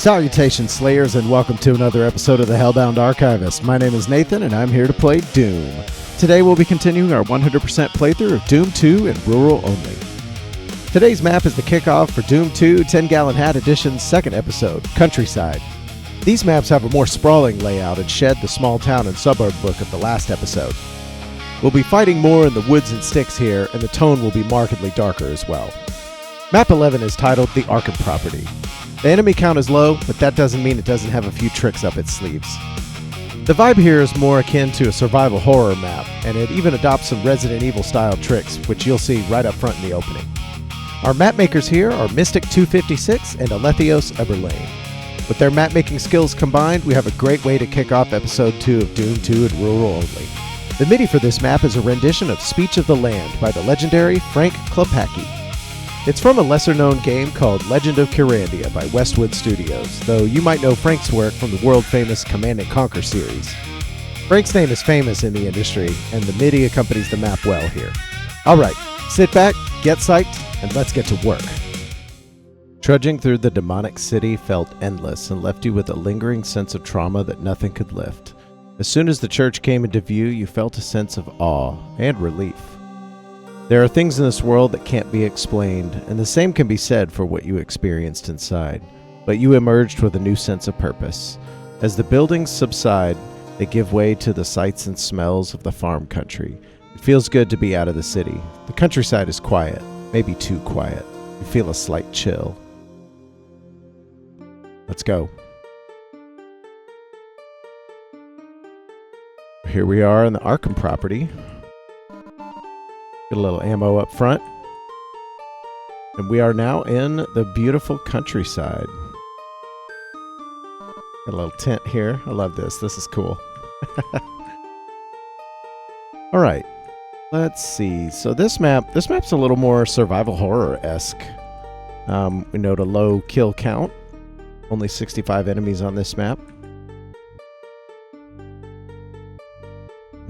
Salutations, Slayers, and welcome to another episode of the Hellbound Archivist. My name is Nathan, and I'm here to play Doom. Today we'll be continuing our 100% playthrough of Doom 2 in Rural Only. Today's map is the kickoff for Doom 2 10-Gallon Hat Edition's second episode, Countryside. These maps have a more sprawling layout and shed the small town and suburb look of the last episode. We'll be fighting more in the woods and sticks here, and the tone will be markedly darker as well. Map 11 is titled The Arkham Property. The enemy count is low, but that doesn't mean it doesn't have a few tricks up its sleeves. The vibe here is more akin to a survival horror map, and it even adopts some Resident Evil style tricks, which you'll see right up front in the opening. Our map makers here are Mystic256 and Alethios Eberlain. With their map making skills combined, we have a great way to kick off episode 2 of Doom 2 in Rural Only. The Midi for this map is a rendition of Speech of the Land by the legendary Frank Klepacki. It's from a lesser-known game called Legend of Kyrandia by Westwood Studios, though you might know Frank's work from the world-famous Command & Conquer series. Frank's name is famous in the industry, and the MIDI accompanies the map well here. Alright, sit back, get psyched, and let's get to work. Trudging through the demonic city felt endless and left you with a lingering sense of trauma that nothing could lift. As soon as the church came into view, you felt a sense of awe and relief. There are things in this world that can't be explained, and the same can be said for what you experienced inside. But you emerged with a new sense of purpose. As the buildings subside, they give way to the sights and smells of the farm country. It feels good to be out of the city. The countryside is quiet, maybe too quiet. You feel a slight chill. Let's go. Here we are in the Arkham Property. Get a little ammo up front. And we are now in the beautiful countryside. Got a little tent here. I love this. This is cool. Alright. Let's see. So this map's a little more survival horror-esque. We note a low kill count. Only 65 enemies on this map.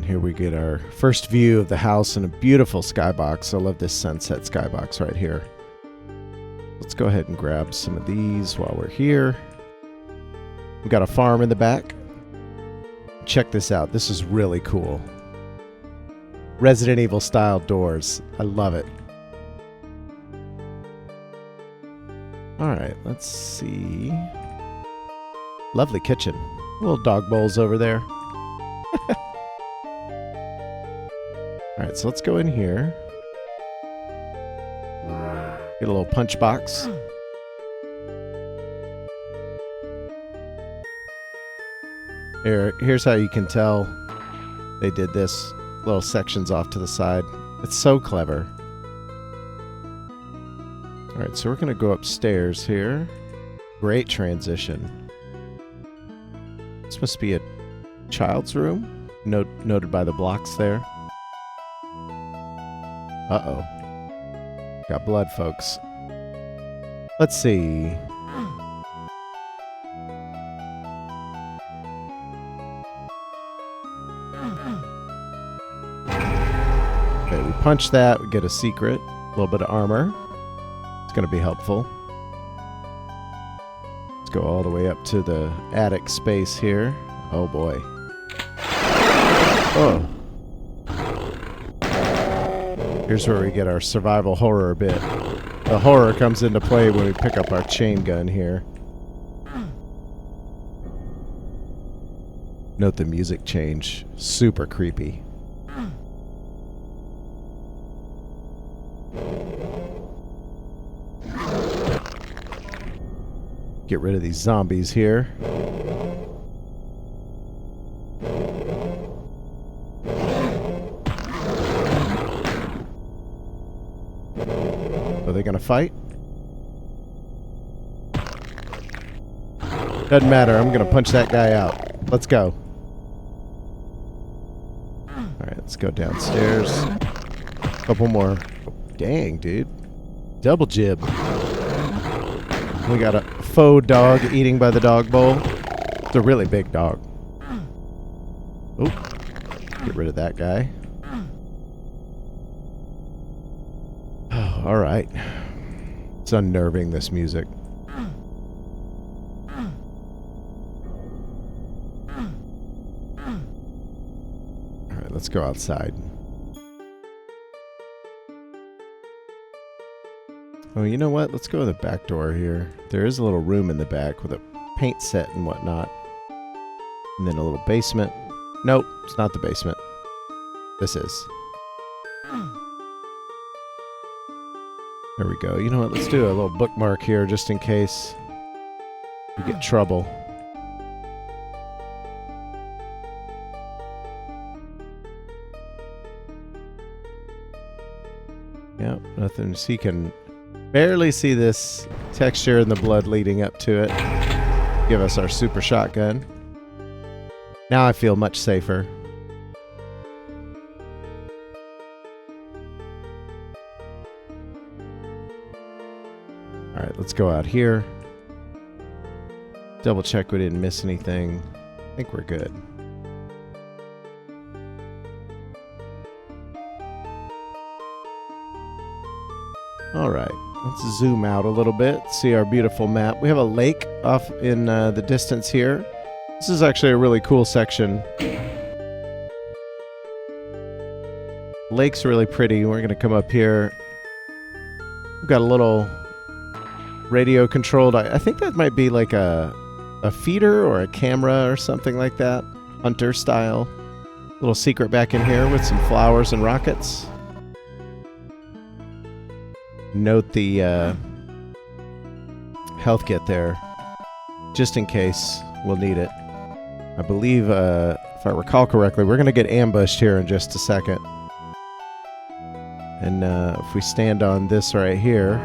Here we get our first view of the house in a beautiful skybox. I love this sunset skybox right here. Let's go ahead and grab some of these while we're here. We got a farm in the back. Check this out. This is really cool. Resident Evil style doors. I love it. Alright, let's see. Lovely kitchen. Little dog bowls over there. Alright, so let's go in here. Get a little punch box. Here's how you can tell they did this. Little sections off to the side. It's so clever. Alright, so we're going to go upstairs here. Great transition. This must be a child's room. Noted by the blocks there. Uh-oh. Got blood, folks. Let's see. Okay, we punch that, we get a secret. A little bit of armor. It's going to be helpful. Let's go all the way up to the attic space here. Oh boy. Oh. Here's where we get our survival horror bit. The horror comes into play when we pick up our chain gun here. Note the music change. Super creepy. Get rid of these zombies here. Are they gonna fight? Doesn't matter, I'm gonna punch that guy out. Let's go. Alright, let's go downstairs. Couple more. Dang, dude. Double jib. We got a faux dog eating by the dog bowl. It's a really big dog. Oop. Get rid of that guy. Oh, alright. It's unnerving, this music. let's go outside. Oh, you know what? Let's go to the back door here. There is a little room in the back with a paint set and whatnot. And then a little basement. Nope, it's not the basement. This is. There we go. You know what? Let's do a little bookmark here just in case we get trouble. Yep, nothing to see. Can barely see this texture and the blood leading up to it. Give us our super shotgun. Now I feel much safer. Alright, let's go out here. Double check we didn't miss anything. I think we're good. Alright, let's zoom out a little bit, see our beautiful map. We have a lake off in the distance here. This is actually a really cool section. Lake's really pretty. We're going to come up here. We've got a little radio controlled. I think that might be like a feeder or a camera or something like that. Hunter style. Little secret back in here with some flowers and rockets. Note the health kit there, just in case we'll need it. I believe, if I recall correctly, we're going to get ambushed here in just a second. And if we stand on this right here,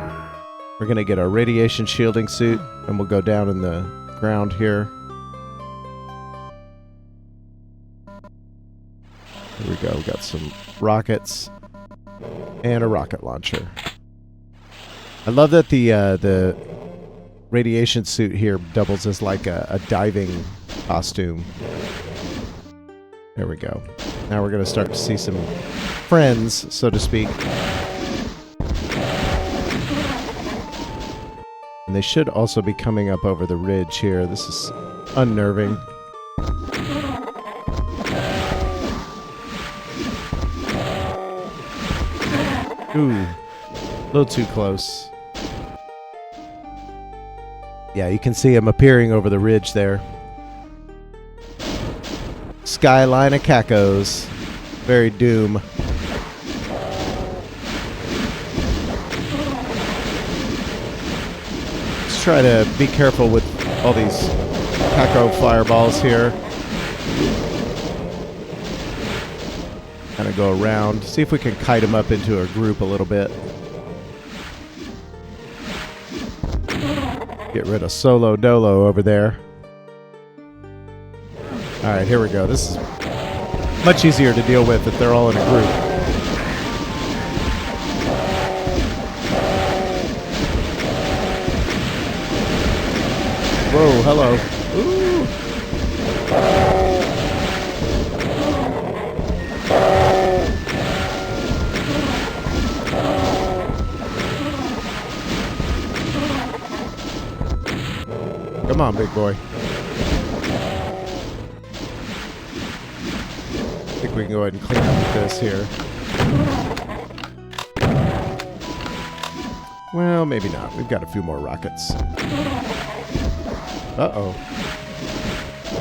we're going to get our radiation shielding suit, and we'll go down in the ground here. Here we go. We got some rockets and a rocket launcher. I love that the radiation suit here doubles as like a diving costume. There we go. Now we're going to start to see some friends, so to speak. And they should also be coming up over the ridge here. This is unnerving. Ooh, a little too close. Yeah, you can see them appearing over the ridge there. Skyline of cacos. Very Doom. Let's try to be careful with all these caco fireballs here. Kind of go around. See if we can kite them up into a group a little bit. Get rid of Solo Dolo over there. Alright, here we go. This is much easier to deal with if they're all in a group. Whoa, hello. Ooh. Come on, big boy. I think we can go ahead and clean up with this here. Well, maybe not. We've got a few more rockets. Uh-oh.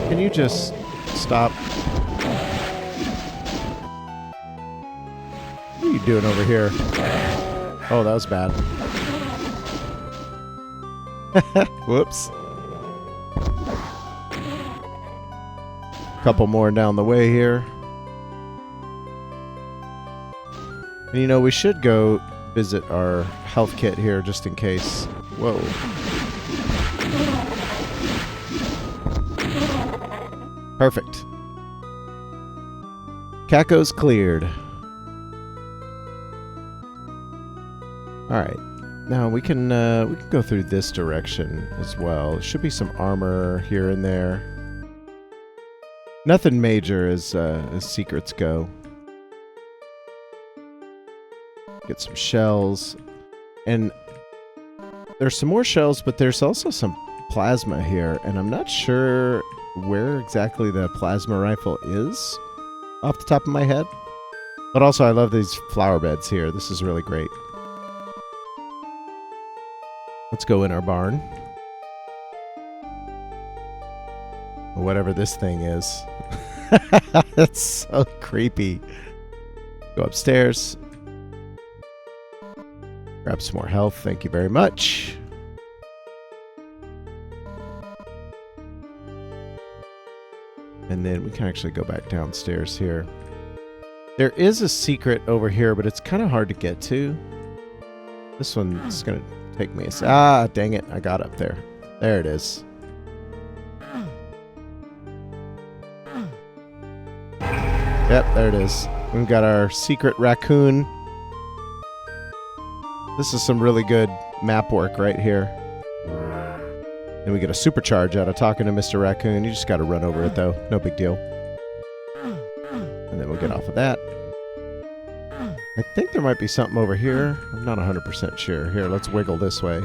Can you just stop? What are you doing over here? Oh, that was bad. Whoops. Couple more down the way here. And you know, we should go visit our health kit here just in case. Whoa. Perfect. Caco's cleared. Alright. Now we can go through this direction as well. There should be some armor here and there. Nothing major as secrets go. Get some shells. And there's some more shells, but there's also some plasma here. And I'm not sure where exactly the plasma rifle is. off the top of my head. But also, I love these flower beds here. This is really great. Let's go in our barn. Whatever this thing is. That's so creepy. Go upstairs. Grab some more health. Thank you very much. And then we can actually go back downstairs here. There is a secret over here, but it's kind of hard to get to. This one's going to take me a... Ah, dang it. I got up there. There it is. Yep, there it is. We've got our secret raccoon. This is some really good map work right here. And we get a supercharge out of talking to Mr. Raccoon. You just got to run over it, though. No big deal. And then we'll get off of that. I think there might be something over here. I'm not 100% sure. Here, let's wiggle this way.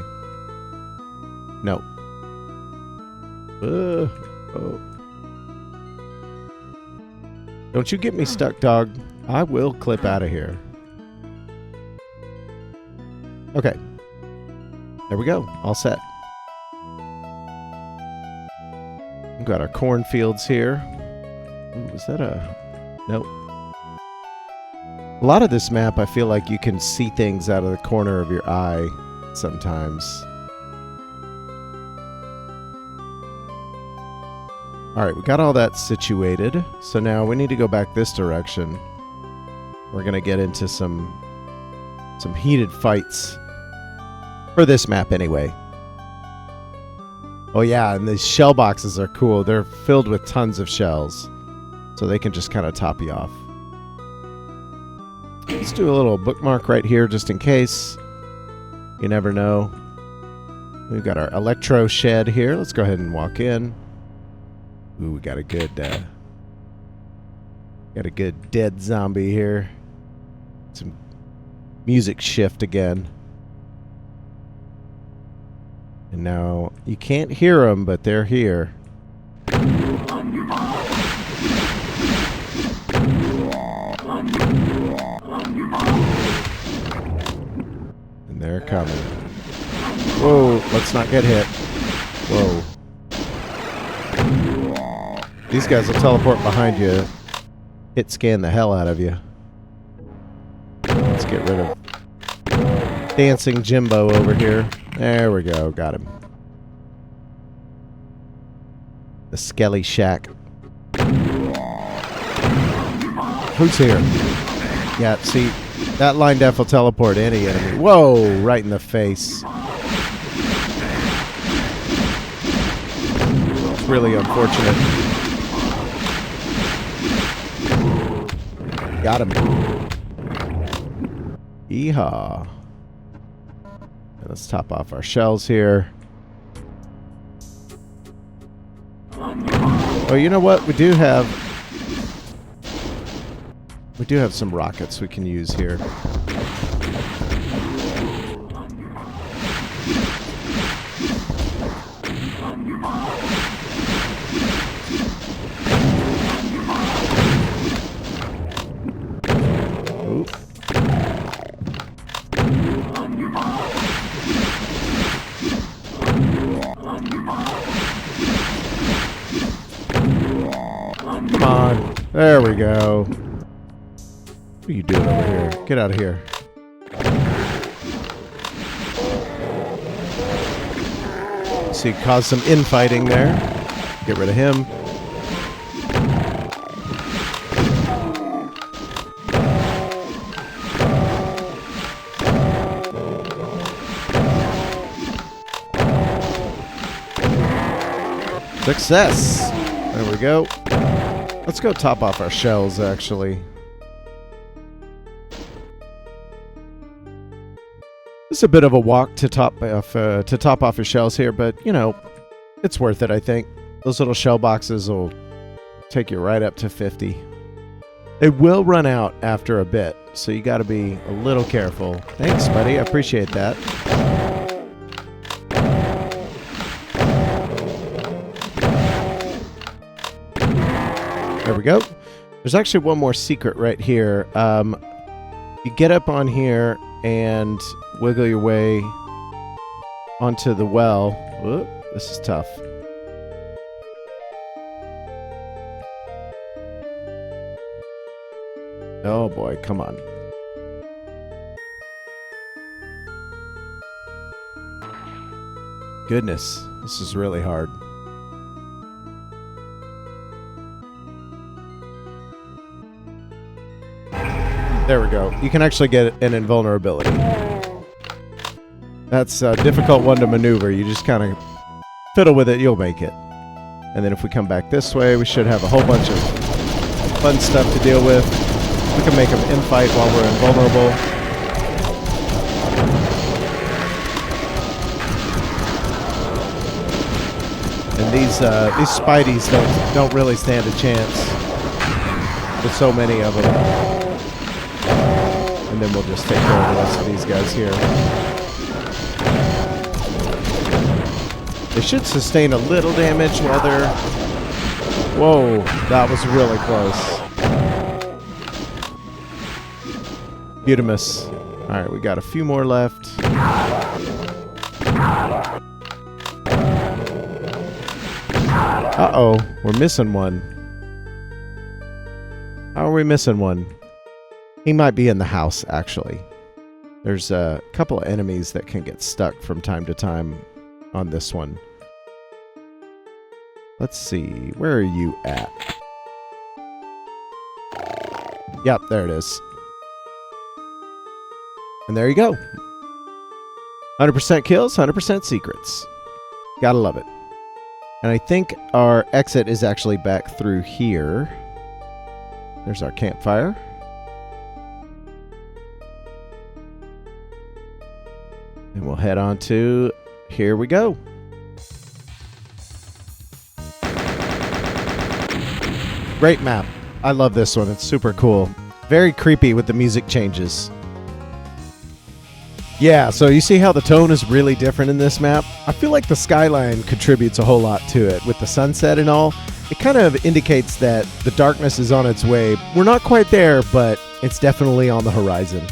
No. Oh. Don't you get me stuck, dog. I will clip out of here. Okay. There we go. All set. We've got our cornfields here. Ooh, is that a... Nope. A lot of this map, I feel like you can see things out of the corner of your eye sometimes. Alright, we got all that situated. So now we need to go back this direction. We're going to get into some heated fights. For this map, anyway. Oh yeah, and these shell boxes are cool. They're filled with tons of shells. So they can just kind of top you off. Let's do a little bookmark right here just in case. You never know. We've got our electro shed here. Let's go ahead and walk in. Ooh, we got a good dead zombie here. Some music shift again. And now you can't hear them, but they're here. And they're coming. Whoa, let's not get hit. Whoa. These guys will teleport behind you. Hit scan the hell out of you. Let's get rid of Dancing Jimbo over here. There we go. Got him. The Skelly Shack. Who's here? Yeah, see, that line def will teleport any enemy. Whoa, right in the face. It's really unfortunate. Got him. Yeehaw. Let's top off our shells here. Oh, you know what? We do have some rockets we can use here. Ooh. Come on. There we go. What are you doing over here? Get out of here. See, cause some infighting there. Get rid of him. Success! There we go. Let's go top off our shells, actually. It's a bit of a walk to top off your shells here, but, you know, it's worth it, I think. Those little shell boxes will take you right up to 50. It will run out after a bit, so you got to be a little careful. Thanks, buddy. I appreciate that. There we go. There's actually one more secret right here. You get up on here and wiggle your way onto the well. Whoop, this is tough. Oh boy, come on. Goodness, this is really hard. There we go. You can actually get an invulnerability. That's a difficult one to maneuver. You just kind of fiddle with it, you'll make it. And then if we come back this way, we should have a whole bunch of fun stuff to deal with. We can make them infight while we're invulnerable. And these Spideys don't really stand a chance with so many of them. And then we'll just take care of the rest of these guys here. They should sustain a little damage while they're... Whoa, that was really close. Beautimus. Alright, we got a few more left. Uh-oh, we're missing one. How are we missing one? He might be in the house, actually. There's a couple of enemies that can get stuck from time to time on this one. Let's see. Where are you at? Yep, there it is. And there you go. 100% kills, 100% secrets. Gotta love it. And I think our exit is actually back through here. There's our campfire. And we'll head on to... Here we go. Great map. I love this one. It's super cool. Very creepy with the music changes. Yeah, so you see how the tone is really different in this map? I feel like the skyline contributes a whole lot to it. With the sunset and all, it kind of indicates that the darkness is on its way. We're not quite there, but it's definitely on the horizon.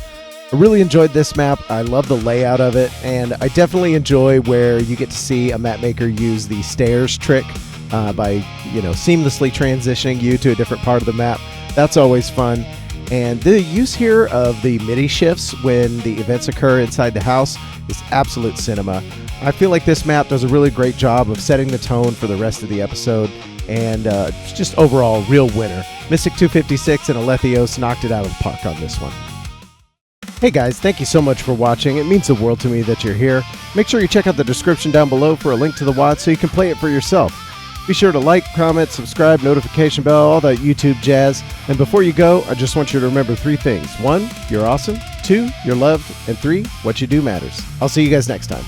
I really enjoyed this map. I love the layout of it, and I definitely enjoy where you get to see a map maker use the stairs trick by, seamlessly transitioning you to a different part of the map. That's always fun. And the use here of the MIDI shifts when the events occur inside the house is absolute cinema. I feel like this map does a really great job of setting the tone for the rest of the episode, and just overall, real winner. Mystic256 and Alethios knocked it out of the park on this one. Hey guys, thank you so much for watching. It means the world to me that you're here. Make sure you check out the description down below for a link to the WOD so you can play it for yourself. Be sure to like, comment, subscribe, notification bell, all that YouTube jazz. And before you go, I just want you to remember 3 things. 1, you're awesome. 2, you're loved. And 3, what you do matters. I'll see you guys next time.